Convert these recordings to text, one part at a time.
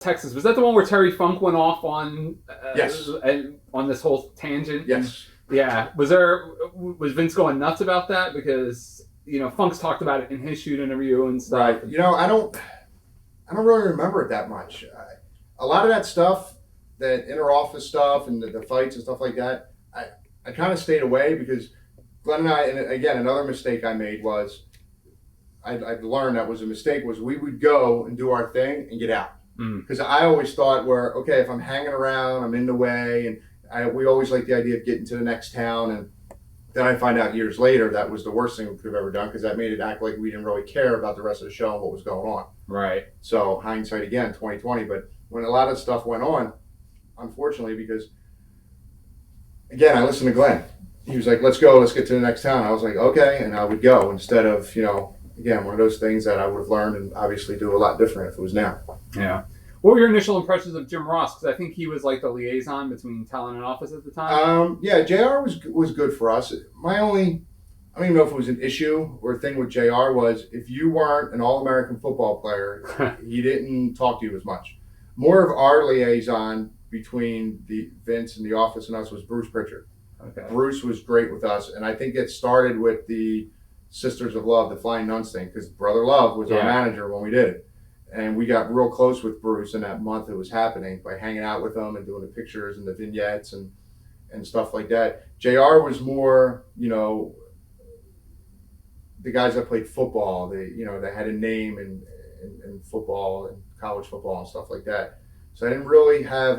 Texas. Was that the one where Terry Funk went off on Yes. and on this whole tangent? Yes. Yeah. Was Vince going nuts about that? Because Funk's talked about it in his shoot interview and stuff. Right. I don't really remember it that much. A lot of that stuff, that inner office stuff and the fights and stuff like that, I kind of stayed away because Glenn and I, and again, another mistake I made was I've learned that was a mistake was we would go and do our thing and get out. Because I always thought okay, if I'm hanging around, I'm in the way, and we always like the idea of getting to the next town, and then I find out years later that was the worst thing we could have ever done because that made it act like we didn't really care about the rest of the show and what was going on. Right. So hindsight again, 2020. But when a lot of stuff went on, unfortunately, because again, I listened to Glenn. He was like, let's go, let's get to the next town. I was like, okay, and I would go instead of, again, one of those things that I would have learned and obviously do a lot different if it was now. Yeah. What were your initial impressions of Jim Ross? Because I think he was like the liaison between talent and office at the time. Yeah, JR was good for us. I don't even know if it was an issue or a thing with JR was if you weren't an All-American football player, he didn't talk to you as much. More of our liaison between the Vince and the office and us was Bruce Pritchard. Okay. Bruce was great with us, and I think it started with the Sisters of Love, the Flying Nuns thing, because Brother Love was our manager when we did it. And we got real close with Bruce in that month it was happening by hanging out with him and doing the pictures and the vignettes and stuff like that. JR was more, the guys that played football, that had a name in football and college football and stuff like that. So I didn't really have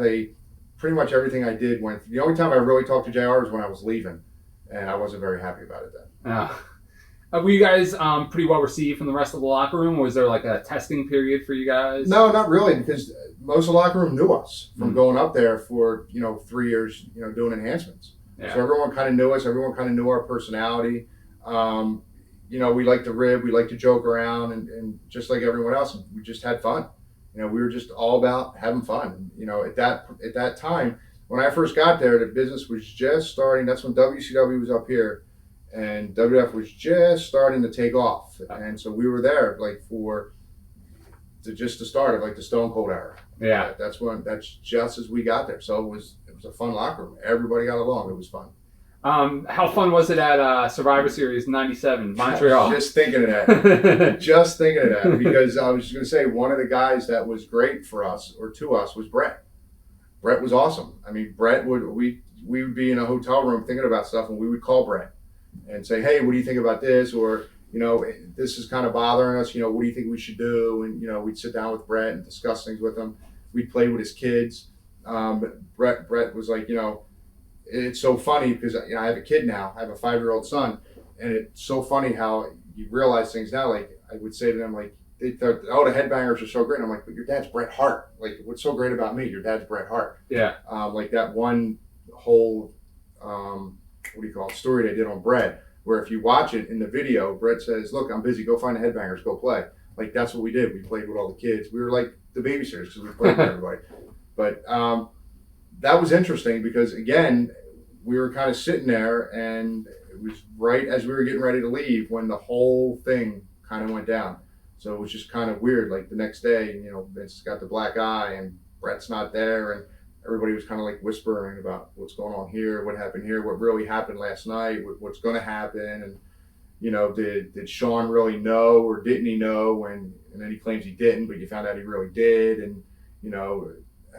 pretty much everything I did the only time I really talked to JR was when I was leaving, and I wasn't very happy about it then. Were you guys pretty well received from the rest of the locker room? Or was there like a testing period for you guys? No, not really, because most of the locker room knew us from going up there for 3 years, doing enhancements. Yeah. So everyone kind of knew us. Everyone kind of knew our personality. We like to rib, we like to joke around, and just like everyone else, we just had fun. We were just all about having fun. At that time, when I first got there, the business was just starting. That's when WCW was up here. And WWF was just starting to take off, and so we were there just the start of like the Stone Cold era. Yeah, that's just as we got there. So it was a fun locker room. Everybody got along. It was fun. How fun was it at Survivor Series '97 Montreal? Just thinking of that. Just thinking of that because I was just going to say one of the guys that was great for us or to us was Bret. Bret was awesome. I mean, Bret we would be in a hotel room thinking about stuff, and we would call Bret and say, hey, what do you think about this? Or, this is kind of bothering us. What do you think we should do? And, we'd sit down with Bret and discuss things with him. We'd play with his kids. Bret was like, it's so funny because, I have a kid now. I have a 5-year-old son. And it's so funny how you realize things now. Like, I would say to them, like, they thought, oh, the Headbangers are so great. And I'm like, but your dad's Bret Hart. Like, what's so great about me? Your dad's Bret Hart. Yeah. Like that one whole... story they did on Bret, where if you watch it in the video, Bret says, look, I'm busy, go find the Headbangers, go play. Like, that's what we did. We played with all the kids. We were like the babysitters because we played with everybody. But that was interesting because, again, we were kind of sitting there, and it was right as we were getting ready to leave when the whole thing kind of went down. So it was just kind of weird. Like, the next day, Vince got the black eye, and Bret's not there, and everybody was kind of like whispering about what's going on here, what happened here, what really happened last night, what's going to happen, and did Sean really know or didn't he know? And then he claims he didn't, but you found out he really did, and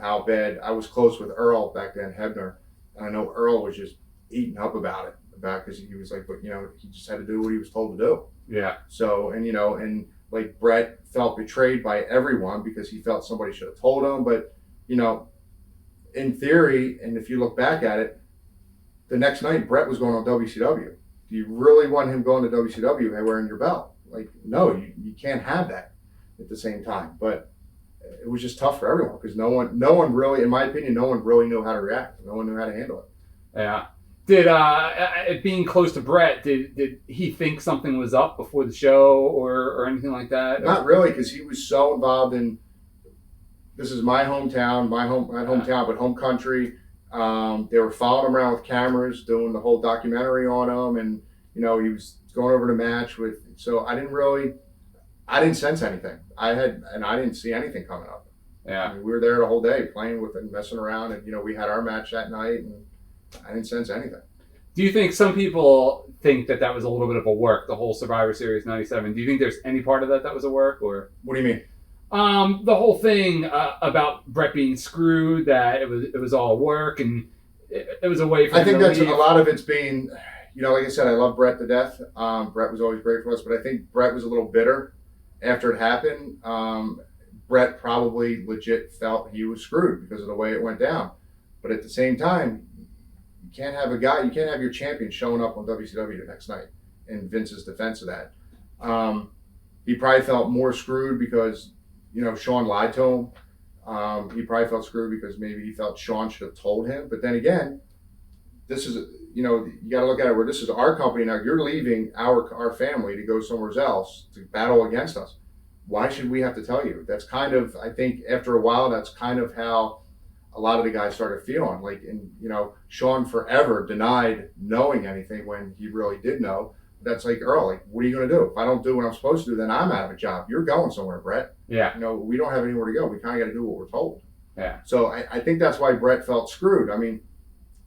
how bad. I was close with Earl back then, Hebner, and I know Earl was just eating up about it, because he was like, but he just had to do what he was told to do. Yeah. So and like Bret felt betrayed by everyone because he felt somebody should have told him, but in theory, and if you look back at it, the next night Bret was going on WCW. Do you really want him going to WCW and wearing your belt? Like, no, you can't have that at the same time. But it was just tough for everyone because no one really, in my opinion, no one really knew how to react. No one knew how to handle it. Yeah. Did being close to Bret, did he think something was up before the show or anything like that? Not really, because he was so involved in. This is my hometown, not hometown, but home country. They were following him around with cameras, doing the whole documentary on him, and he was going over the match with. So I didn't sense anything. I didn't see anything coming up. Yeah. I mean, we were there the whole day playing with it and messing around, and we had our match that night, and I didn't sense anything. Do you think some people think that was a little bit of a work, the whole Survivor Series '97? Do you think there's any part of that was a work, or What do you mean? the whole thing about Bret being screwed, that it was all work and it was a way for I him think to that's leave? a lot of it's being, like I said, I love Bret to death. Bret was always great for us, but I think Bret was a little bitter after it happened. Bret probably legit felt he was screwed because of the way it went down. But at the same time, you can't have your champion showing up on WCW the next night. In Vince's defense of that, he probably felt more screwed because Shawn lied to him. He probably felt screwed because maybe he felt Shawn should have told him. But then again, this is, you got to look at it where this is our company now. You're leaving our family to go somewhere else to battle against us. Why should we have to tell you? That's kind of, I think after a while, that's kind of how a lot of the guys started feeling. Like, Shawn forever denied knowing anything when he really did know. That's like, Earl, like, what are you going to do? If I don't do what I'm supposed to do, then I'm out of a job. You're going somewhere, Bret. Yeah. We don't have anywhere to go. We kind of got to do what we're told. Yeah. So I think that's why Bret felt screwed. I mean,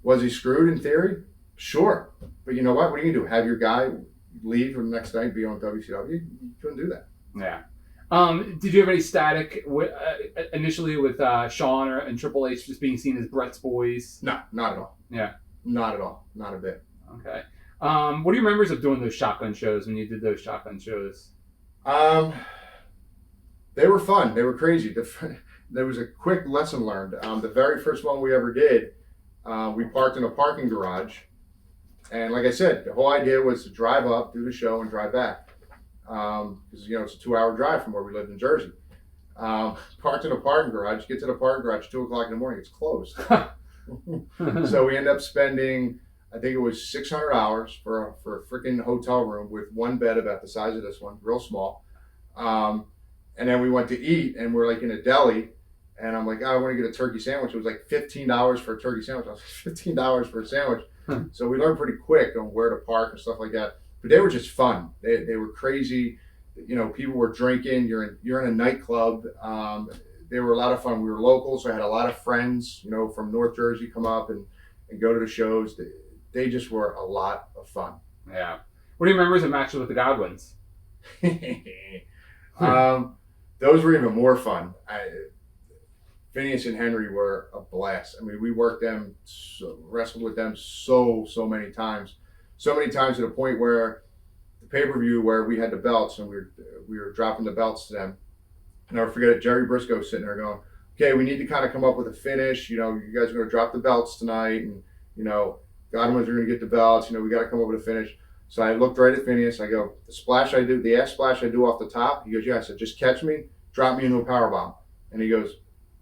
was he screwed in theory? Sure. But you know what? What are you going to do? Have your guy leave the next night and be on WCW? You couldn't do that. Yeah. Did you have any static initially with Shawn and Triple H just being seen as Bret's boys? No, not at all. Yeah. Not at all. Not a bit. Okay. What do you remember of doing those shotgun shows when you did those shotgun shows? They were fun. They were crazy. There was a quick lesson learned. The very first one we ever did, we parked in a parking garage. And like I said, the whole idea was to drive up, do the show, and drive back. Because, it's a 2-hour drive from where we lived in Jersey. Parked in a parking garage, get to the parking garage, 2 o'clock in the morning, it's closed. So we end up spending, I think it was $600 for a freaking hotel room with one bed about the size of this one, real small. And then we went to eat, and we're like in a deli, and I'm like, I want to get a turkey sandwich. It was like $15 for a turkey sandwich. I was like, $15 for a sandwich. So we learned pretty quick on where to park and stuff like that. But they were just fun. They were crazy. People were drinking. You're in a nightclub. They were a lot of fun. We were local, so I had a lot of friends, from North Jersey come up and go to the shows. They just were a lot of fun. Yeah. What do you remember as a matches with the Godwins? Those were even more fun. Phineas and Henry were a blast. I mean, we worked them, wrestled with them so many times. So many times to the point where the pay-per-view where we had the belts and we were dropping the belts to them. And I'll never forget it, Jerry Briscoe sitting there going, okay, we need to kind of come up with a finish. You guys are going to drop the belts tonight. And, Godwins are going to get the belts. We got to come up with a finish. So I looked right at Phineas. I go, the ass splash I do off the top. He goes, yeah. I said, just catch me, drop me into a powerbomb. And he goes,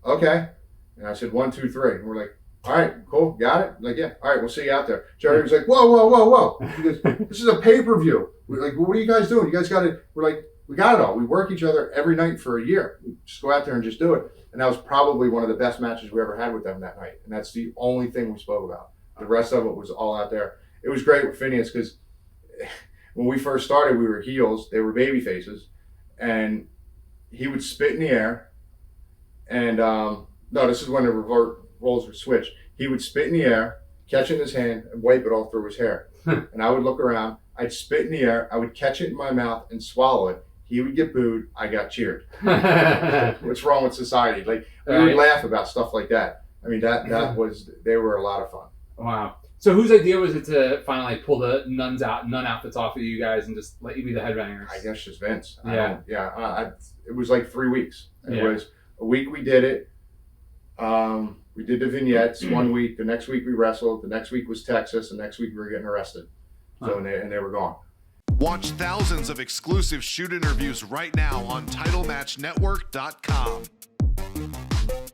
okay. And I said, 1, 2, 3. And we're like, all right, cool, got it? Like, yeah, all right, we'll see you out there. Jerry was like, whoa. He goes, this is a pay-per-view. We're like, well, what are you guys doing? You guys got it. We're like, we got it all. We work each other every night for a year. We just go out there and just do it. And that was probably one of the best matches we ever had with them that night. And that's the only thing we spoke about. The rest of it was all out there. It was great with Phineas because when we first started, we were heels. They were baby faces. And he would spit in the air. And, no, this is when the roles were switched. He would spit in the air, catch it in his hand, and wipe it all through his hair. And I would look around. I'd spit in the air. I would catch it in my mouth and swallow it. He would get booed. I got cheered. What's wrong with society? Like, we would laugh about stuff like that. I mean, they were a lot of fun. Wow. So whose idea was it to finally pull the nun outfits off of you guys and just let you be the headbangers? I guess just Vince. Yeah. It was like 3 weeks. It Yeah. was a week we did it. We did the vignettes 1 week. The next week we wrestled. The next week was Texas. The next week we were getting arrested. So and they were gone. Watch thousands of exclusive shoot interviews right now on TitleMatchNetwork.com.